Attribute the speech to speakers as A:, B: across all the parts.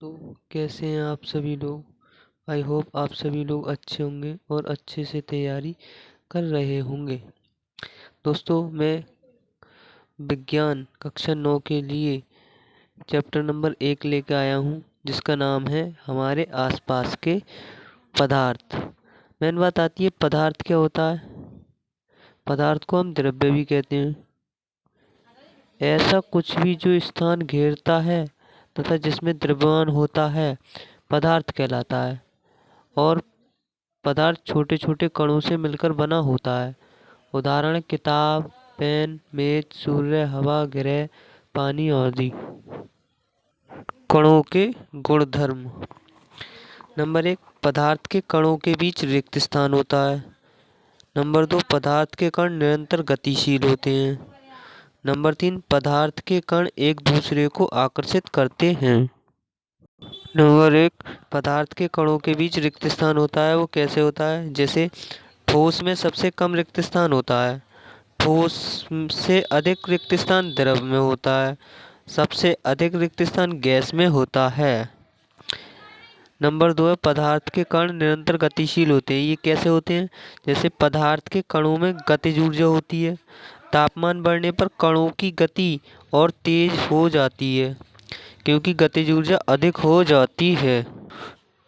A: तो कैसे हैं आप सभी लोग। आई होप आप सभी लोग अच्छे होंगे और अच्छे से तैयारी कर रहे होंगे। दोस्तों, मैं विज्ञान कक्षा 9 के लिए चैप्टर नंबर 1 लेकर आया हूँ, जिसका नाम है हमारे आसपास के पदार्थ। मेन बात आती है, पदार्थ क्या होता है। पदार्थ को हम द्रव्य भी कहते हैं। ऐसा कुछ भी जो स्थान घेरता है तथा जिसमें द्रव्यमान होता है, पदार्थ कहलाता है। और पदार्थ छोटे छोटे कणों से मिलकर बना होता है। उदाहरण किताब, पेन, मेज, सूर्य, हवा, ग्रह, पानी आदि। कणों के गुणधर्म। नंबर 1, पदार्थ के कणों के बीच रिक्त स्थान होता है। नंबर 2, पदार्थ के कण निरंतर गतिशील होते हैं। नंबर 3, पदार्थ के कण एक दूसरे को आकर्षित करते हैं। नंबर 1, पदार्थ के कणों के बीच रिक्त स्थान होता है। वो कैसे होता है? जैसे ठोस में सबसे कम रिक्त स्थान होता है। ठोस से अधिक रिक्त स्थान द्रव में होता है। सबसे अधिक रिक्त स्थान गैस में होता है। नंबर 2 है, पदार्थ के कण निरंतर गतिशील होते हैं। ये कैसे होते हैं? जैसे पदार्थ के कणों में गतिज ऊर्जा होती है। तापमान बढ़ने पर कणों की गति और तेज हो जाती है, क्योंकि गतिज ऊर्जा अधिक हो जाती है।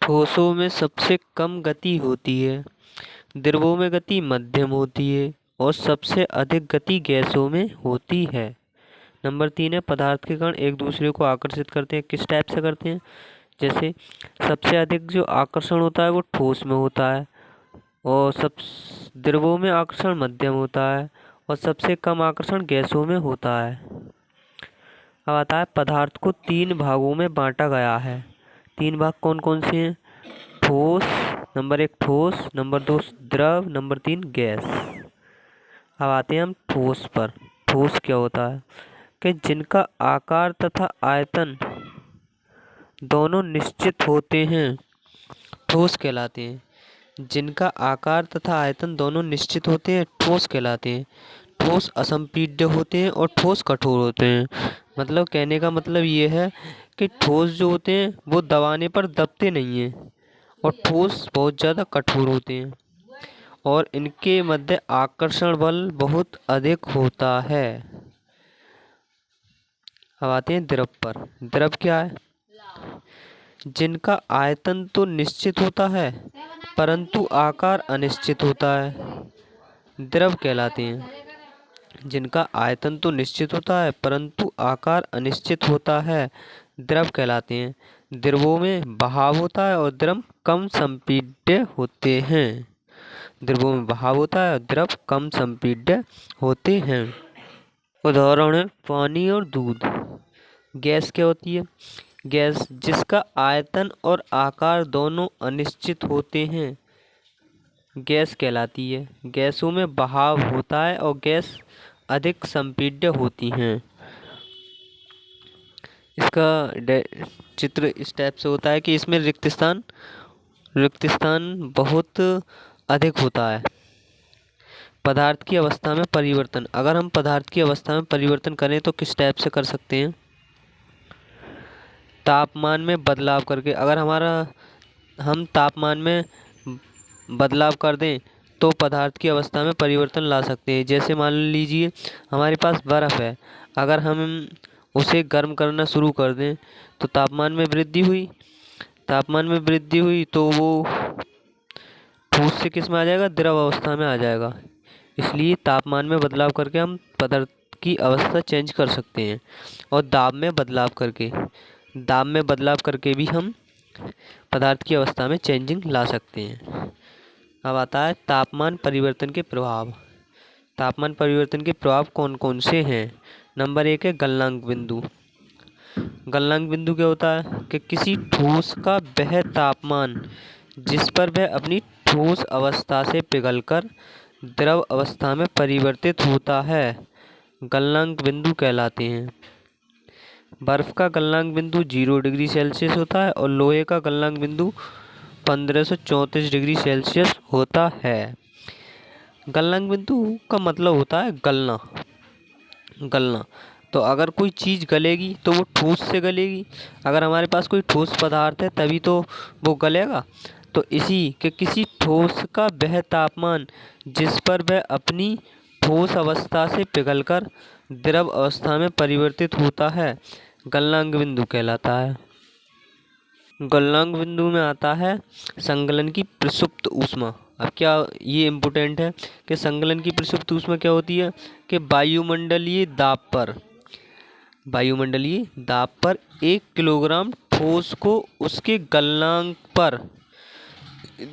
A: ठोसों में सबसे कम गति होती है। द्रवों में गति मध्यम होती है और सबसे अधिक गति गैसों में होती है। नंबर 3 है, पदार्थ के कण एक दूसरे को आकर्षित करते हैं। किस टाइप से करते हैं? जैसे सबसे अधिक जो आकर्षण होता है वो ठोस में होता है, और सब द्रवों में आकर्षण मध्यम होता है, और सबसे कम आकर्षण गैसों में होता है। अब आता है, पदार्थ को 3 भागों में बांटा गया है। 3 भाग कौन कौन से हैं? ठोस, नंबर 1 ठोस, नंबर 2 द्रव, नंबर 3 गैस। अब आते हैं हम ठोस पर। ठोस क्या होता है? कि जिनका आकार तथा आयतन दोनों निश्चित होते हैं, ठोस कहलाते हैं। जिनका आकार तथा आयतन दोनों निश्चित होते हैं, ठोस कहलाते हैं। ठोस असंपीड्य होते हैं और ठोस कठोर होते हैं। मतलब कहने का मतलब ये है कि ठोस जो होते हैं वो दबाने पर दबते नहीं हैं, और ठोस बहुत ज़्यादा कठोर होते हैं, और इनके मध्य आकर्षण बल बहुत अधिक होता है। अब आते हैं द्रव पर। द्रव क्या है? जिनका आयतन तो निश्चित होता है परंतु आकार अनिश्चित होता है, द्रव कहलाते हैं। जिनका आयतन तो निश्चित होता है परंतु आकार अनिश्चित होता है, द्रव कहलाते हैं। द्रवों में बहाव होता है और द्रव कम संपीड्य होते हैं। द्रवों में बहाव होता है और द्रव कम संपीड्य होते हैं। उदाहरण है पानी और दूध। गैस क्या होती है? गैस जिसका आयतन और आकार दोनों अनिश्चित होते हैं, गैस कहलाती है। गैसों में बहाव होता है और गैस अधिक संपीड्य होती हैं। इसका चित्र इस टाइप से होता है कि इसमें रिक्त स्थान बहुत अधिक होता है। पदार्थ की अवस्था में परिवर्तन। अगर हम पदार्थ की अवस्था में परिवर्तन करें तो किस टाइप से कर सकते हैं? तापमान में बदलाव करके। अगर हम तापमान में बदलाव कर दें तो पदार्थ की अवस्था में परिवर्तन ला सकते हैं। जैसे मान लीजिए हमारे पास बर्फ़ है, अगर हम उसे गर्म करना शुरू कर दें तो तापमान में वृद्धि हुई। तापमान में वृद्धि हुई तो वो ठोस से किस में आ जाएगा? द्रव अवस्था में आ जाएगा। इसलिए तापमान में बदलाव करके हम पदार्थ की अवस्था चेंज कर सकते हैं, और दाब में बदलाव करके भी हम पदार्थ की अवस्था में चेंजिंग ला सकते हैं। अब आता है तापमान परिवर्तन के प्रभाव। तापमान परिवर्तन के प्रभाव कौन कौन से हैं? नंबर 1 है गलनांक बिंदु। गलनांक बिंदु क्या होता है? कि किसी ठोस का वह तापमान जिस पर वह अपनी ठोस अवस्था से पिघलकर द्रव अवस्था में परिवर्तित होता है, गलनांक बिंदु कहलाते हैं। बर्फ का गलनांक बिंदु 0 डिग्री सेल्सियस होता है और लोहे का गलनांक बिंदु 1534 डिग्री सेल्सियस होता है। गलनांक बिंदु का मतलब होता है गलना। तो अगर कोई चीज़ गलेगी तो वो ठोस से गलेगी। अगर हमारे पास कोई ठोस पदार्थ है तभी तो वो गलेगा। तो इसी के किसी ठोस का वह तापमान जिस पर वह अपनी ठोस अवस्था से पिघलकर द्रव अवस्था में परिवर्तित होता है गलनांक बिंदु कहलाता है। गलनांक बिंदु में आता है संगलन की प्रसुप्त ऊष्मा। अब क्या ये इम्पोर्टेंट है कि संगलन की प्रसुप्त ऊष्मा क्या होती है कि वायुमंडलीय दाब पर 1 किलोग्राम ठोस को उसके गलनांक पर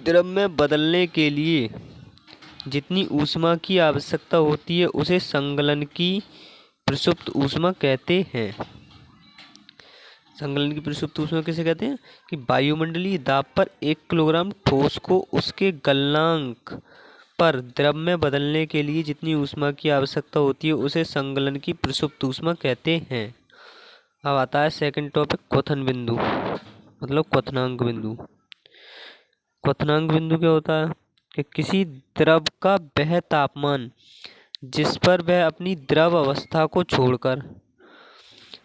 A: द्रव में बदलने के लिए जितनी ऊष्मा की आवश्यकता होती है उसे संगलन की प्रसुप्त ऊष्मा कहते हैं। संगलन की प्रसुप्त ऊष्मा किसे कहते हैं कि वायुमंडलीय दाब पर 1 किलोग्राम ठोस को उसके गलनांक पर द्रव में बदलने के लिए जितनी ऊष्मा की आवश्यकता होती है उसे संगलन की प्रसुप्त ऊष्मा कहते हैं। अब आता है सेकंड टॉपिक, क्वथन बिंदु मतलब क्वथनांक बिंदु। क्वथनांक बिंदु क्या होता है कि किसी द्रव का वह तापमान जिस पर वह अपनी द्रव अवस्था को छोड़कर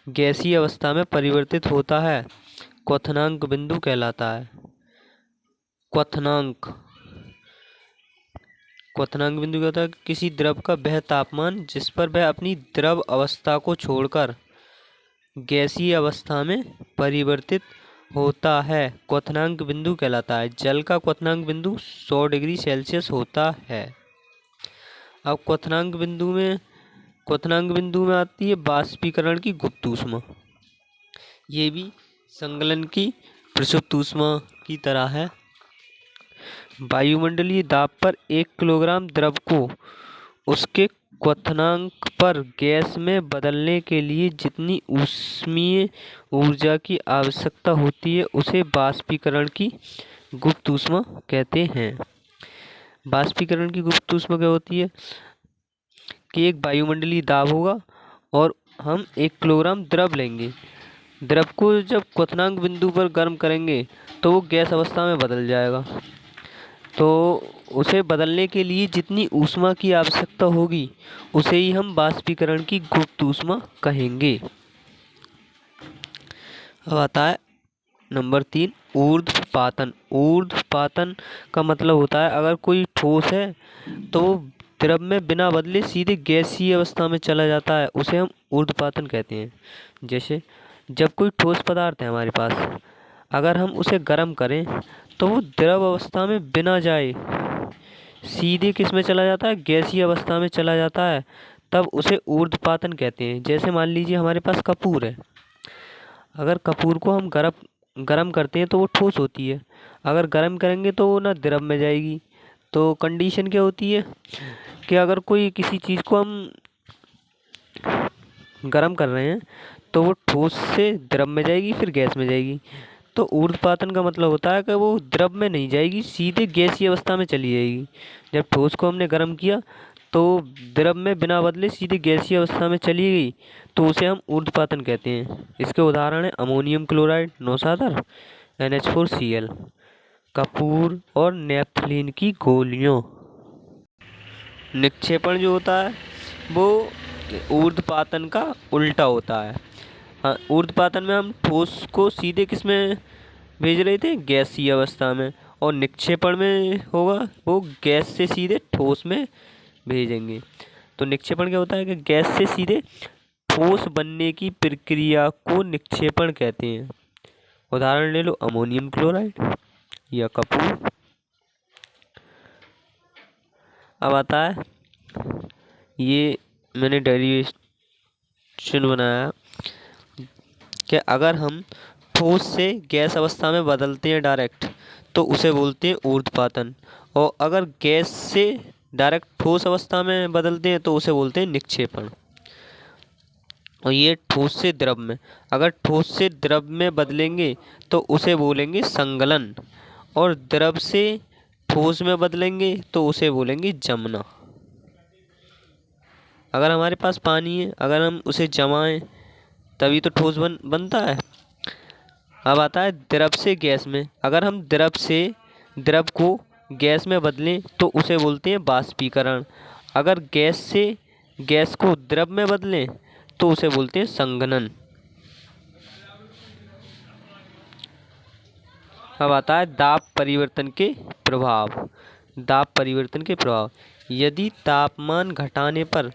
A: गैसीय अवस्था में परिवर्तित होता है क्वथनांक बिंदु कहलाता है। क्वथनांक बिंदु क्या होता है? किसी द्रव का वह तापमान जिस पर वह अपनी द्रव अवस्था को छोड़कर गैसीय अवस्था में परिवर्तित होता है क्वथनांक बिंदु कहलाता है। जल का क्वथनांक बिंदु 100 डिग्री सेल्सियस होता है। अब क्वथनांक बिंदु में आती है बाष्पीकरण की गुप्त ऊष्मा। ये भी संगलन की प्रसुप्त ऊष्मा की तरह है। वायुमंडलीय दाब पर 1 किलोग्राम द्रव को उसके क्वथनांक पर गैस में बदलने के लिए जितनी ऊष्मीय ऊर्जा की आवश्यकता होती है उसे बाष्पीकरण की गुप्त ऊष्मा कहते हैं। बाष्पीकरण की गुप्त ऊष्मा क्या होती है कि एक वायुमंडलीय दाब होगा और हम 1 किलोग्राम द्रव लेंगे। द्रव को जब क्वथनांक बिंदु पर गर्म करेंगे तो वो गैस अवस्था में बदल जाएगा। तो उसे बदलने के लिए जितनी ऊष्मा की आवश्यकता होगी उसे ही हम बाष्पीकरण की गुप्त ऊष्मा कहेंगे। अब आता है नंबर 3, ऊर्ध्वपातन। ऊर्ध्वपातन का मतलब होता है अगर कोई ठोस है तो वो द्रव में बिना बदले सीधे गैसीय अवस्था में चला जाता है, उसे हम ऊर्ध्वपातन कहते हैं। जैसे जब कोई ठोस पदार्थ है हमारे पास, अगर हम उसे गर्म करें तो वो द्रव अवस्था में बिना जाए सीधे किस में चला जाता है, गैसीय अवस्था में चला जाता है, तब उसे ऊर्ध्वपातन कहते हैं। जैसे मान लीजिए हमारे पास कपूर है, अगर कपूर को हम गरम करते हैं तो वो ठोस होती है, अगर गर्म करेंगे तो वो ना द्रव में जाएगी। तो कंडीशन क्या होती है कि अगर कोई किसी चीज़ को हम गर्म कर रहे हैं तो वो ठोस से द्रव में जाएगी फिर गैस में जाएगी। तो ऊर्ध्वपातन का मतलब होता है कि वो द्रव में नहीं जाएगी, सीधे गैसीय अवस्था में चली जाएगी। जब ठोस को हमने गर्म किया तो द्रव में बिना बदले सीधे गैसीय अवस्था में चली गई, तो उसे हम ऊर्ध्वपातन कहते हैं। इसके उदाहरण है अमोनियम क्लोराइड, नौशादर, NH4Cl, कपूर और नेपथलीन की गोलियों। निक्षेपण जो होता है वो ऊर्ध्वपातन का उल्टा होता है। हाँ, ऊर्ध्वपातन में हम ठोस को सीधे किस में भेज रहे थे, गैसीय अवस्था में, और निक्षेपण में होगा वो गैस से सीधे ठोस में भेजेंगे। तो निक्षेपण क्या होता है कि गैस से सीधे ठोस बनने की प्रक्रिया को निक्षेपण कहते हैं। उदाहरण ले लो अमोनियम क्लोराइड या कपूर। अब आता है, ये मैंने डेरिवेशन बनाया कि अगर हम ठोस से गैस अवस्था में बदलते हैं डायरेक्ट तो उसे बोलते हैं ऊर्ध्वपातन, और अगर गैस से डायरेक्ट ठोस अवस्था में बदलते हैं तो उसे बोलते हैं निक्षेपण। और ये ठोस से द्रव में, अगर ठोस से द्रव में बदलेंगे तो उसे बोलेंगे संगलन, और द्रव से ठोस में बदलेंगे तो उसे बोलेंगे जमना। अगर हमारे पास पानी है, अगर हम उसे जमाएं तभी तो ठोस बनता है। अब आता है द्रव से गैस में, अगर हम द्रव से द्रव को गैस में बदलें तो उसे बोलते हैं बाष्पीकरण। अगर गैस से गैस को द्रव में बदलें तो उसे बोलते हैं संघनन। अब आता है दाब परिवर्तन के प्रभाव। दाब परिवर्तन के प्रभाव। यदि तापमान घटाने पर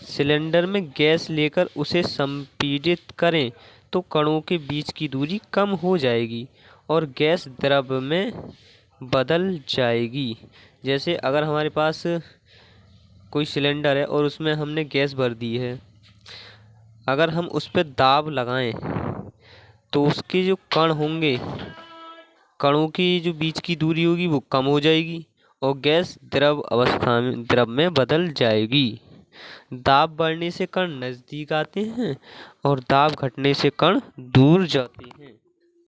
A: सिलेंडर में गैस लेकर उसे संपीड़ित करें तो कणों के बीच की दूरी कम हो जाएगी और गैस द्रव में बदल जाएगी। जैसे अगर हमारे पास कोई सिलेंडर है और उसमें हमने गैस भर दी है, अगर हम उस पर दाब लगाएं तो उसके जो कण होंगे, कणों की जो बीच की दूरी होगी वो कम हो जाएगी और गैस द्रव में बदल जाएगी। दाब बढ़ने से कण नजदीक आते हैं और दाब घटने से कण दूर जाते हैं।